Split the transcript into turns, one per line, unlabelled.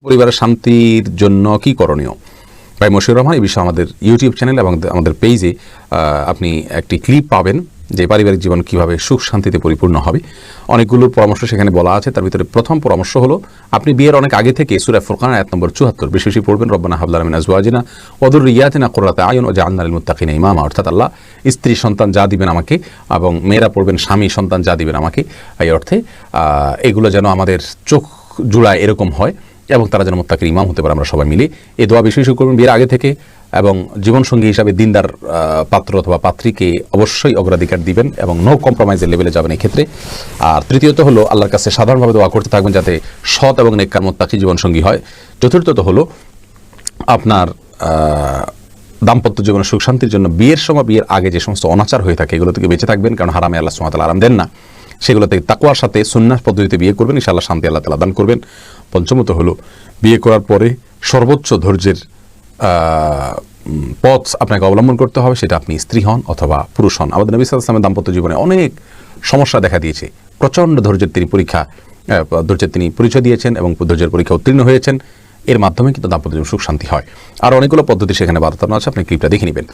পরিবারের শান্তির জন্য কি করণীয়? ভাই মশিউর রহমান, এই বিষয়ে আমাদের ইউটিউব চ্যানেল এবং আমাদের পেজে আপনি একটি ক্লিপ পাবেন যে পারিবারিক জীবন কিভাবে সুখ শান্তিতে পরিপূর্ণ হবে। অনেকগুলো পরামর্শ সেখানে বলা আছে। তার ভিতরে প্রথম পরামর্শ হলো, আপনি বিয়ের অনেক আগে থেকে সূরা ফুরকান আয়াত নম্বর 74 বেশি বেশি পড়বেন। রব্বানা হাব লানা মিন আজওয়াজিনা ওয়া যুররিয়াতিনা কুররাতা আয়ুন ওয়াজআলনা লিল মুত্তাকিনা ইমামা। অর্থাৎ আল্লাহ স্ত্রী সন্তান যা দিবেন আমাকে, এবং মেয়েরা পড়বেন স্বামী সন্তান যা দিবেন আমাকে। এই অর্থে এগুলো যেন আমাদের চোখ জুড়ায় এরকম হয় এবং তারা যেন মুত্তাকির ইমাম হতে পারে। আমরা সবাই মিলে এই দোয়া বেশি বেশি করবেন বিয়ের আগে থেকে, এবং জীবনসঙ্গী হিসাবে দিনদার পাত্র অথবা পাত্রীকে অবশ্যই অগ্রাধিকার দিবেন এবং নো কম্প্রোমাইজের লেভেলে যাবেন এই ক্ষেত্রে। আর তৃতীয়ত হলো, আল্লাহর কাছে সাধারণভাবে দোয়া করতে থাকবেন যাতে সৎ এবং নেককার মুত্তাকি জীবনসঙ্গী হয়। চতুর্থত হলো, আপনার দাম্পত্য জীবনের সুখ শান্তির জন্য বিয়ের সময় বিয়ের আগে যে সমস্ত অনাচার হয়ে থাকে এগুলো থেকে বেঁচে থাকবেন, কারণ হারামে আল্লাহ সুবহানাহু ওয়া তাআলা আরাম দেন না। সেগুলো থেকে তাকওয়ার সাথে সুন্নাহ পদ্ধতিতে বিয়ে করবেন, ইনশাআল্লাহ শান্তি আল্লাহ তাআলা দান করবেন। পঞ্চমত হলো, বিয়ে করার পরে সর্বোচ্চ ধৈর্যের পথ আপনাকে অবলম্বন করতে হবে, সেটা আপনি স্ত্রী হন অথবা পুরুষ হন। আমাদের নবী সাল্লাল্লাহু আলাইহি ওয়াসাল্লামের দাম্পত্য জীবনে অনেক সমস্যা দেখা দিয়েছে। প্রচণ্ড ধৈর্যের তিনি পরিচয় দিয়েছেন এবং ধৈর্যের পরীক্ষা উত্তীর্ণ হয়েছেন। এর মাধ্যমে কিন্তু দাম্পত্য জীবন সুখ শান্তি হয়। আর অনেকগুলো পদ্ধতি সেখানে বার্তানো আছে, আপনি ক্লিপটা দেখে নেবেন।